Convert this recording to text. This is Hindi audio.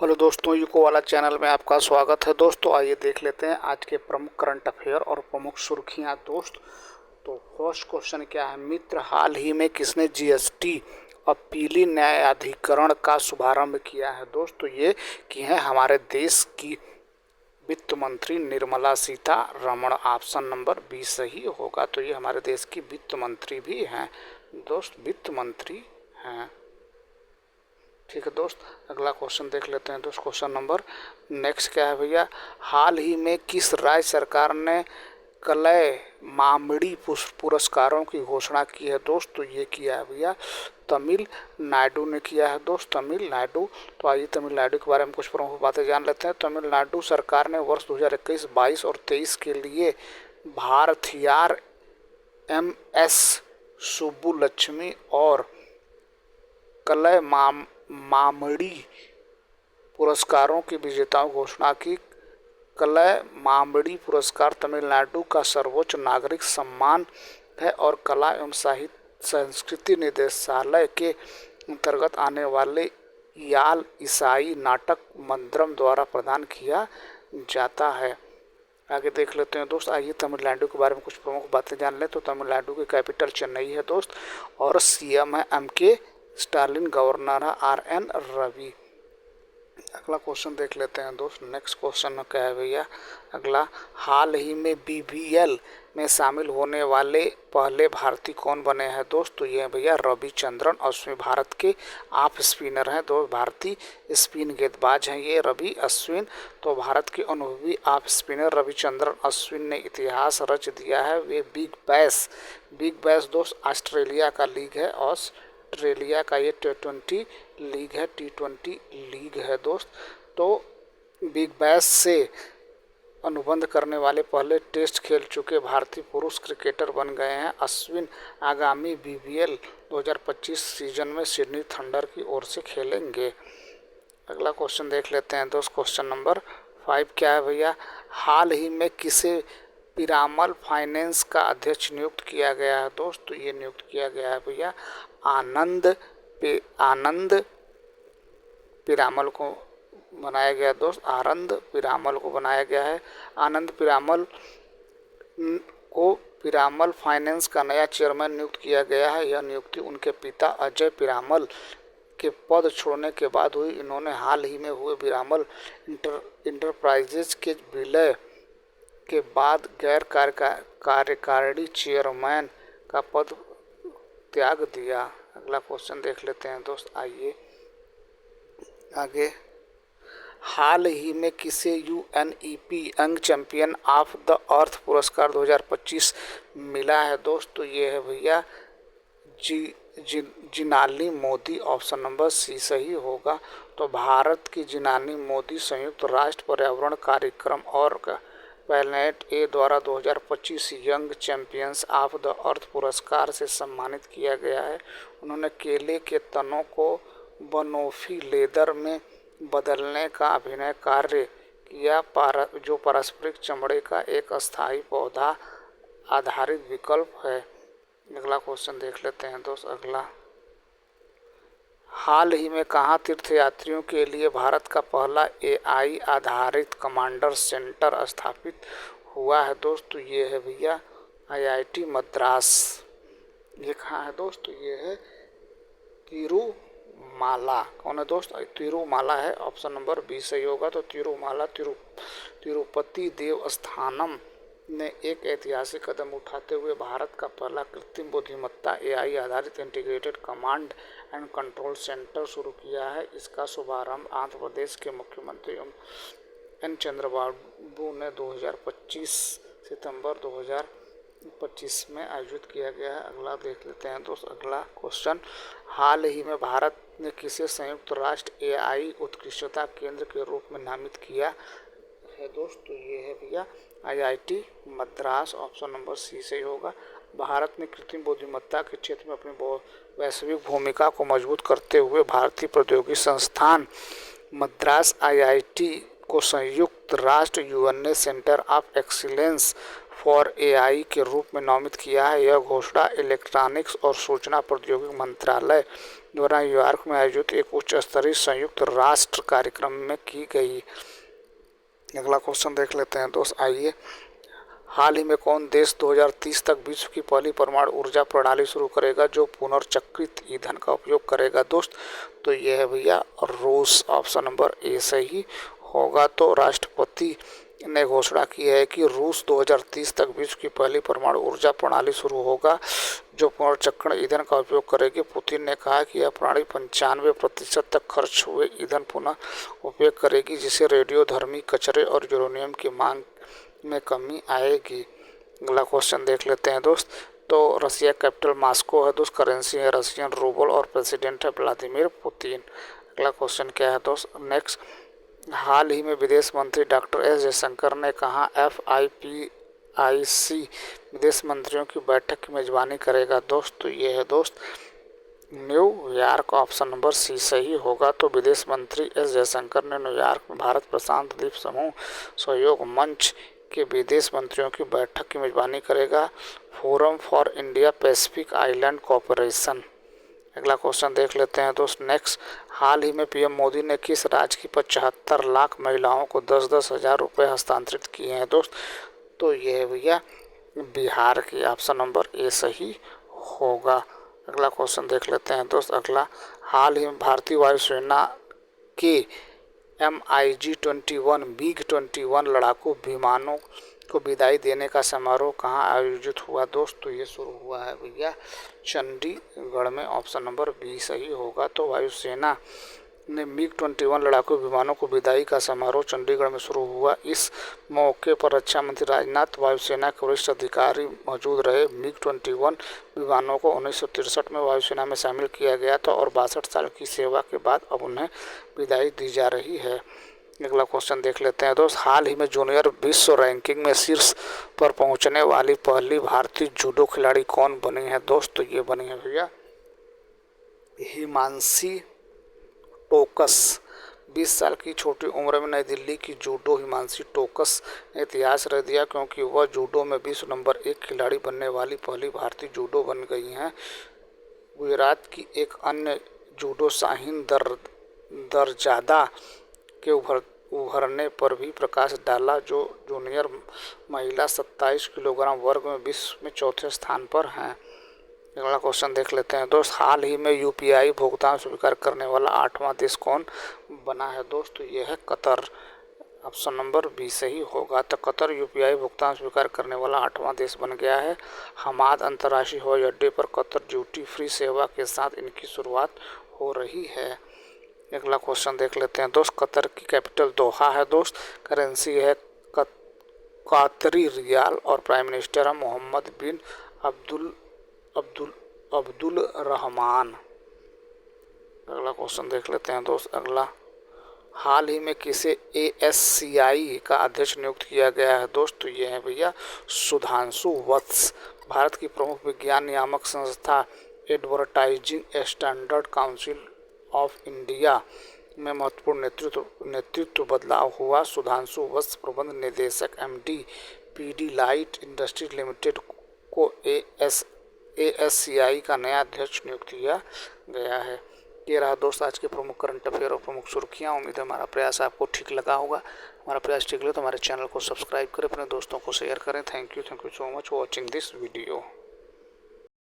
हेलो दोस्तों, यूको वाला चैनल में आपका स्वागत है। दोस्तों आइए देख लेते हैं आज के प्रमुख करंट अफेयर और प्रमुख सुर्खियां। तो फर्स्ट क्वेश्चन क्या है मित्र, हाल ही में किसने जीएसटी अपीली न्यायाधिकरण का शुभारंभ किया है? दोस्तों ये की है हमारे देश की वित्त मंत्री Nirmala Sitharaman. Option number B सही होगा। तो ये हमारे देश की वित्त मंत्री भी हैं दोस्त, वित्त मंत्री हैं। ठीक है दोस्त, अगला क्वेश्चन देख लेते हैं दोस्त। क्वेश्चन नंबर नेक्स्ट क्या है भैया, हाल ही में किस राज्य सरकार ने कलय मामड़ी पुरस्कारों की घोषणा की है? दोस्त तो ये किया है भैया तमिलनाडु ने किया है दोस्त, तमिलनाडु। तो आइए तमिलनाडु के बारे में कुछ प्रमुख बातें जान लेते हैं। तमिलनाडु सरकार ने वर्ष 2021, 22 और 23 के लिए भारथियार, MS सुब्बुलक्ष्मी और कलय मामड़ी पुरस्कारों के विजेताओं की घोषणा की। कलय मामड़ी पुरस्कार तमिलनाडु का सर्वोच्च नागरिक सम्मान है और कला एवं साहित्य संस्कृति निदेशालय के अंतर्गत आने वाले याल ईसाई नाटक मंदिरम द्वारा प्रदान किया जाता है। आगे देख लेते हैं दोस्त। आइए तमिलनाडु के बारे में कुछ प्रमुख बातें जान लें। तो तमिलनाडु की कैपिटल चेन्नई है दोस्त और CM है MK स्टालिन, गवर्नर है RN रवि। अगला क्वेश्चन देख लेते हैं दोस्त। नेक्स्ट क्वेश्चन क्या है भैया, अगला, हाल ही में BBL में शामिल होने वाले पहले भारतीय कौन बने हैं? दोस्त तो ये है भैया रविचंद्रन अश्विन, भारत के ऑफ स्पिनर हैं दोस्त, भारतीय स्पिन गेंदबाज हैं ये रवि अश्विन। तो भारत के अनुभवी ऑफ स्पिनर रविचंद्रन अश्विन ने इतिहास रच दिया है। वे बिग बैश दोस्त ऑस्ट्रेलिया का लीग है, ऑस्ट्रेलिया का ये T20 लीग है, T20 लीग है दोस्त। तो बिग बैश से अनुबंध करने वाले पहले टेस्ट खेल चुके भारतीय पुरुष क्रिकेटर बन गए हैं अश्विन। आगामी BBL 2025 सीजन में सिडनी थंडर की ओर से खेलेंगे। अगला क्वेश्चन देख लेते हैं दोस्त। क्वेश्चन नंबर 5 क्या है भैया, हाल ही में किसे पिरामल फाइनेंस का अध्यक्ष नियुक्त किया गया है? दोस्त तो ये नियुक्त किया गया है भैया आनंद पिरामल को बनाया गया दोस्त, आनंद पिरामल को बनाया गया है। आनंद पिरामल को पिरामल फाइनेंस का नया चेयरमैन नियुक्त किया गया है। यह नियुक्ति उनके पिता अजय पिरामल के पद छोड़ने के बाद हुई। इन्होंने हाल ही में हुए पिरामल इंटरप्राइजेज के विलय के बाद गैर कार्यकारिणी चेयरमैन का पद त्याग दिया। अगला क्वेश्चन देख लेते हैं दोस्त। आइए आगे, हाल ही में किसे UNEP young champion of the earth पुरस्कार 2025 मिला है? दोस्त तो ये है भैया Jinali Modi. Option number C सही होगा। तो भारत की जिनाली मोदी संयुक्त राष्ट्र पर्यावरण कार्यक्रम और प्लैनेट A द्वारा 2025 young champions of the earth पुरस्कार से सम्मानित किया गया है। उन्होंने केले के तनों को बनोफी लेदर में बदलने का अभिनव कार्य किया, जो पारंपरिक चमड़े का एक अस्थायी पौधा आधारित विकल्प है। अगला क्वेश्चन देख लेते हैं दोस्त। अगला, हाल ही में कहाँ तीर्थयात्रियों के लिए भारत का पहला AI आधारित कमांडर सेंटर स्थापित हुआ है? दोस्त तो ये है भैया IIT मद्रास। ये कहाँ है दोस्त? तो ये है तिरुमाला। कौन है दोस्त? तिरुमाला है। ऑप्शन नंबर B सही होगा। तो तिरुमाला तिरुपति देवस्थानम ने एक ऐतिहासिक कदम उठाते हुए भारत का पहला कृत्रिम बुद्धिमत्ता AI आधारित integrated command and control centre शुरू किया है। इसका शुभारंभ आंध्र प्रदेश के मुख्यमंत्री N चंद्रबाबू ने 2025 सितंबर 2025 में आयोजित किया गया है। अगला देख लेते हैं दोस्त। अगला क्वेश्चन, हाल ही में भारत ने किसे संयुक्त राष्ट्र AI उत्कृष्टता केंद्र के रूप में नामित किया है? दोस्त तो ये है भैया IIT Madras. Option number C सही होगा। भारत ने कृत्रिम बुद्धिमत्ता के क्षेत्र में अपनी वैश्विक भूमिका को मजबूत करते हुए भारतीय प्रौद्योगिकी संस्थान मद्रास IIT को संयुक्त राष्ट्र UNA centre of excellence for AI के रूप में नामित किया है। यह घोषणा इलेक्ट्रॉनिक्स और सूचना प्रौद्योगिकी मंत्रालय द्वारा न्यूयॉर्क में आयोजित एक उच्च स्तरीय संयुक्त राष्ट्र कार्यक्रम में की गई। अगला क्वेश्चन देख लेते हैं दोस्त, आइए। हाल ही में कौन देश 2030 तक विश्व की पहली परमाणु ऊर्जा प्रणाली शुरू करेगा जो पुनर्चक्रित ईंधन का उपयोग करेगा दोस्त? तो यह है भैया रूस। ऑप्शन नंबर ए सही होगा। तो राष्ट्रपति ने घोषणा की है कि रूस 2030 तक विश्व की पहली परमाणु ऊर्जा प्रणाली शुरू होगा जो पुनर्चक्रण ईंधन का उपयोग करेगी। पुतिन ने कहा कि यह प्रणाली 95% तक खर्च हुए ईंधन पुनः उपयोग करेगी, जिससे रेडियोधर्मी कचरे और यूरेनियम की मांग में कमी आएगी। अगला क्वेश्चन देख लेते हैं दोस्त। तो रसिया कैपिटल मॉस्को है दोस्त, करेंसी है रशियन रूबल और प्रेसिडेंट है व्लादिमीर पुतिन। अगला क्वेश्चन क्या है दोस्त, नेक्स्ट। हाल ही में विदेश मंत्री डॉक्टर एस जयशंकर ने कहा FIPIC विदेश मंत्रियों की बैठक की मेजबानी करेगा दोस्त? तो ये है दोस्त न्यूयॉर्क। ऑप्शन नंबर सी सही होगा। तो विदेश मंत्री एस जयशंकर ने न्यूयॉर्क में भारत प्रशांत द्वीप समूह सहयोग मंच के विदेश मंत्रियों की बैठक की मेजबानी करेगा, forum for India Pacific island cooperation. अगला क्वेश्चन देख लेते हैं दोस्त, नेक्स्ट। हाल ही में पीएम मोदी ने किस राज्य की 75 लाख महिलाओं को 10-10 हज़ार रुपये हस्तांतरित किए हैं दोस्त? तो यह है भैया बिहार की। ऑप्शन नंबर ए सही होगा। अगला क्वेश्चन देख लेते हैं दोस्त, अगला। हाल ही में भारतीय वायुसेना के MiG-21 MiG-21 लड़ाकू विमानों को विदाई देने का समारोह कहाँ आयोजित हुआ दोस्त? तो ये शुरू हुआ है भैया चंडीगढ़ में। ऑप्शन नंबर बी सही होगा। तो वायुसेना ने MiG-21 लड़ाकू विमानों को विदाई का समारोह चंडीगढ़ में शुरू हुआ। इस मौके पर रक्षा मंत्री राजनाथ, वायुसेना के वरिष्ठ अधिकारी मौजूद रहे। MiG-21 विमानों को 1963 में वायुसेना में शामिल किया गया था और 62 साल की सेवा के बाद अब उन्हें विदाई दी जा रही है। अगला क्वेश्चन देख लेते हैं दोस्त। हाल ही में जूनियर विश्व रैंकिंग में शीर्ष पर पहुंचने वाली पहली भारतीय जूडो खिलाड़ी कौन बनी है दोस्त? तो ये बनी है भैया हिमांशी टोकस। 20 साल की छोटी उम्र में नई दिल्ली की जूडो हिमांशी टोकस ने इतिहास रच दिया, क्योंकि वह जूडो में विश्व नंबर 1 खिलाड़ी बनने वाली पहली भारतीय जूडो बन गई हैं। गुजरात की एक अन्य जूडो शाहीन दरजादा के उभरने पर भी प्रकाश डाला, जो जूनियर महिला 27 किलोग्राम वर्ग में विश्व में चौथे स्थान पर हैं। अगला क्वेश्चन देख लेते हैं दोस्त। हाल ही में UPI भुगतान स्वीकार करने वाला 8वां देश कौन बना है दोस्त? तो यह है कतर। ऑप्शन नंबर बी सही होगा। तो कतर UPI भुगतान स्वीकार करने वाला 8वां देश बन गया है। हमाद अंतर्राष्ट्रीय हवाई अड्डे पर कतर ड्यूटी फ्री सेवा के साथ इनकी शुरुआत हो रही है। अगला क्वेश्चन देख लेते हैं दोस्त। कतर की कैपिटल दोहा है दोस्त, करेंसी है कतरी रियाल और प्राइम मिनिस्टर है मोहम्मद बिन अब्दुल रहमान। अगला क्वेश्चन देख लेते हैं दोस्त, अगला। हाल ही में किसे ASCI का अध्यक्ष नियुक्त किया गया है दोस्त? तो ये है भैया सुधांशु वत्स। भारत की प्रमुख विज्ञान नियामक संस्था advertising standard council of India में महत्वपूर्ण नेतृत्व बदलाव हुआ। सुधांशु वत्स प्रबंध निदेशक MD पीडीलाइट इंडस्ट्रीज लिमिटेड को ASCI का नया अध्यक्ष नियुक्त किया गया है। ये रहा दोस्त आज के प्रमुख करंट अफेयर और प्रमुख सुर्खियाँ। उम्मीद है हमारा प्रयास आपको ठीक लगा होगा। हमारा प्रयास ठीक लगे तो हमारे चैनल को सब्सक्राइब करें, अपने दोस्तों को शेयर करें। Thank you so much for watching this video.